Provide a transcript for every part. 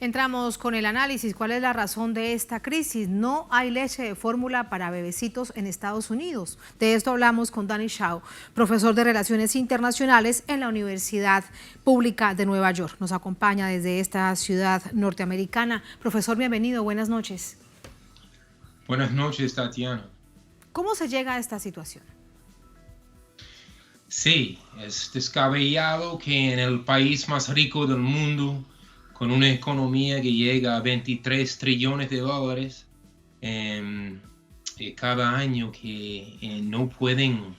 Entramos con el análisis. ¿Cuál es la razón de esta crisis? No hay leche de fórmula para bebecitos en Estados Unidos. De esto hablamos con Danny Shaw, profesor de Relaciones Internacionales en la Universidad Pública de Nueva York. Nos acompaña desde esta ciudad norteamericana. Profesor, bienvenido. Buenas noches. Buenas noches, Tatiana. ¿Cómo se llega a esta situación? Sí, es descabellado que en el país más rico del mundo, con una economía que llega a 23 trillones de dólares cada año, que no pueden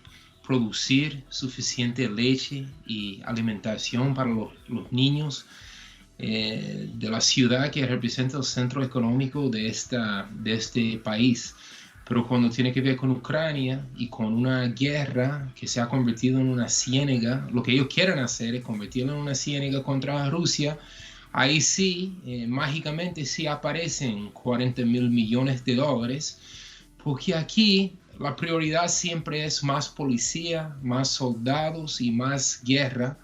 producir suficiente leche y alimentación para los niños de la ciudad que representa el centro económico de este país. Pero cuando tiene que ver con Ucrania y con una guerra que se ha convertido en una ciénaga, lo que ellos quieren hacer es convertirlo en una ciénaga contra Rusia. Ahí sí, mágicamente sí aparecen 40.000 millones de dólares, porque aquí la prioridad siempre es más policía, más soldados y más guerra,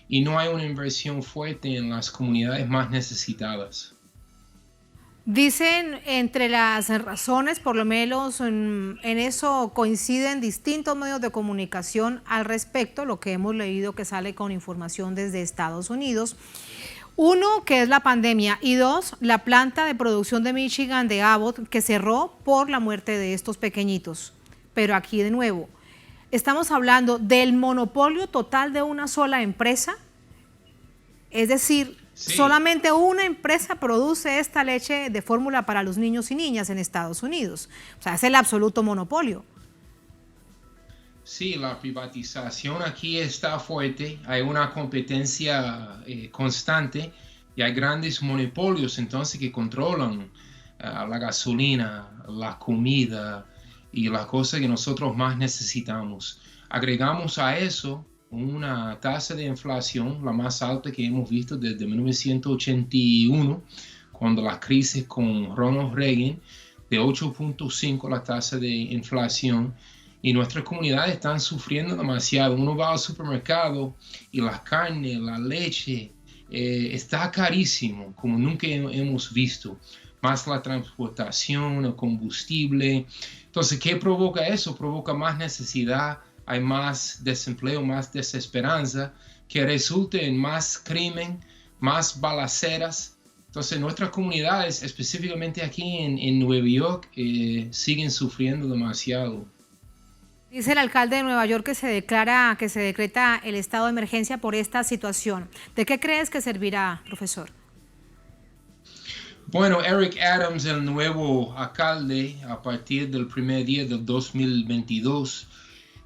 y no hay una inversión fuerte en las comunidades más necesitadas. Dicen entre las razones, por lo menos en eso coinciden distintos medios de comunicación al respecto, lo que hemos leído que sale con información desde Estados Unidos. Uno, que es la pandemia, y dos, la planta de producción de Michigan de Abbott, que cerró por la muerte de estos pequeñitos. Pero aquí de nuevo, estamos hablando del monopolio total de una sola empresa, es decir, sí, solamente una empresa produce esta leche de fórmula para los niños y niñas en Estados Unidos. O sea, es el absoluto monopolio. Sí, la privatización aquí está fuerte, hay una competencia constante y hay grandes monopolios entonces que controlan la gasolina, la comida y las cosas que nosotros más necesitamos. Agregamos a eso una tasa de inflación, la más alta que hemos visto desde 1981, cuando la crisis con Ronald Reagan, de 8.5 la tasa de inflación, y nuestras comunidades están sufriendo demasiado. Uno va al supermercado y la carne, la leche, está carísimo, como nunca hemos visto. Más la transportación, el combustible. Entonces, ¿qué provoca eso? Provoca más necesidad, hay más desempleo, más desesperanza, que resulta en más crimen, más balaceras. Entonces, nuestras comunidades, específicamente aquí en Nueva York, siguen sufriendo demasiado. Dice el alcalde de Nueva York que se decreta el estado de emergencia por esta situación. ¿De qué crees que servirá, profesor? Bueno, Eric Adams, el nuevo alcalde, a partir del primer día del 2022,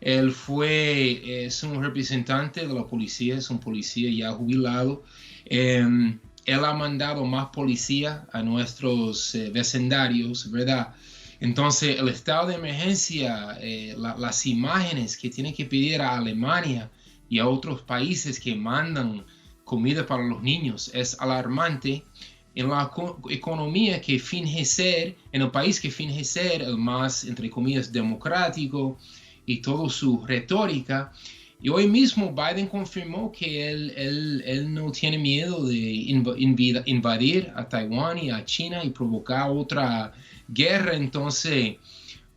él es un representante de la policía, es un policía ya jubilado. Él ha mandado más policía a nuestros vecindarios, ¿verdad? Entonces, el estado de emergencia, las imágenes que tiene que pedir a Alemania y a otros países que mandan comida para los niños es alarmante. En la economía que finge ser, en el país que finge ser el más, entre comillas, democrático y toda su retórica. Y hoy mismo Biden confirmó que él no tiene miedo de invadir a Taiwán y a China y provocar otra guerra. Entonces,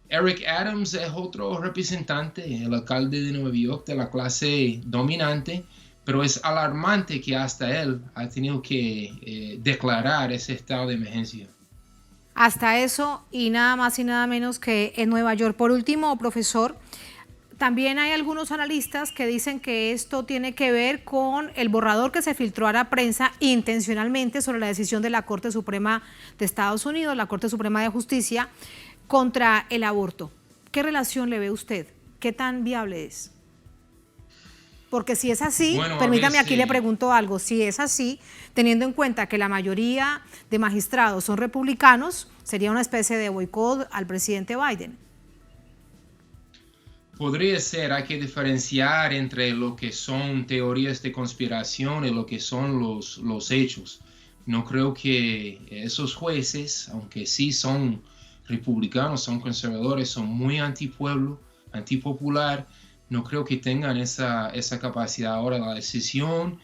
Eric Adams es otro representante, el alcalde de Nueva York, de la clase dominante, pero es alarmante que hasta él ha tenido que declarar ese estado de emergencia. Hasta eso y nada más y nada menos que en Nueva York. Por último, profesor, también hay algunos analistas que dicen que esto tiene que ver con el borrador que se filtró a la prensa intencionalmente sobre la decisión de la Corte Suprema de Estados Unidos, la Corte Suprema de Justicia, contra el aborto. ¿Qué relación le ve usted? ¿Qué tan viable es? Porque si es así, bueno, permítame aquí le pregunto algo, si es así, teniendo en cuenta que la mayoría de magistrados son republicanos, sería una especie de boicot al presidente Biden. Podría ser, hay que diferenciar entre lo que son teorías de conspiración y lo que son los hechos. No creo que esos jueces, aunque sí son republicanos, son conservadores, son muy antipueblo, antipopular, no creo que tengan esa capacidad. Ahora, la decisión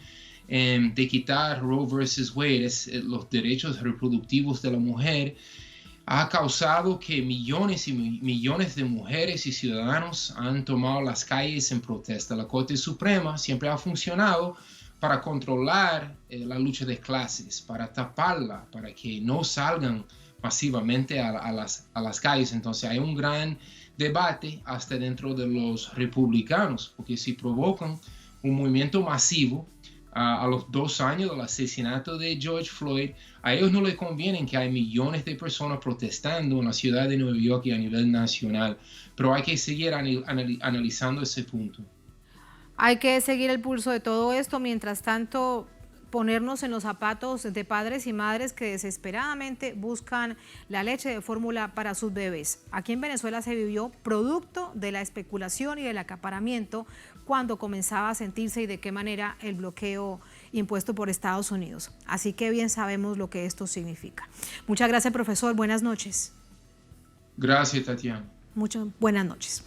de quitar Roe versus Wade, los derechos reproductivos de la mujer, ha causado que millones y millones de mujeres y ciudadanos han tomado las calles en protesta. La Corte Suprema siempre ha funcionado para controlar la lucha de clases, para taparla, para que no salgan masivamente a las calles. Entonces hay un gran debate hasta dentro de los republicanos, porque si provocan un movimiento masivo a los 2 años del asesinato de George Floyd, a ellos no les conviene que hay millones de personas protestando en la ciudad de Nueva York y a nivel nacional, pero hay que seguir analizando ese punto. Hay que seguir el pulso de todo esto, mientras tanto ponernos en los zapatos de padres y madres que desesperadamente buscan la leche de fórmula para sus bebés. Aquí en Venezuela se vivió producto de la especulación y del acaparamiento cuando comenzaba a sentirse y de qué manera el bloqueo impuesto por Estados Unidos. Así que bien sabemos lo que esto significa. Muchas gracias, profesor. Buenas noches. Gracias, Tatiana. Muchas buenas noches.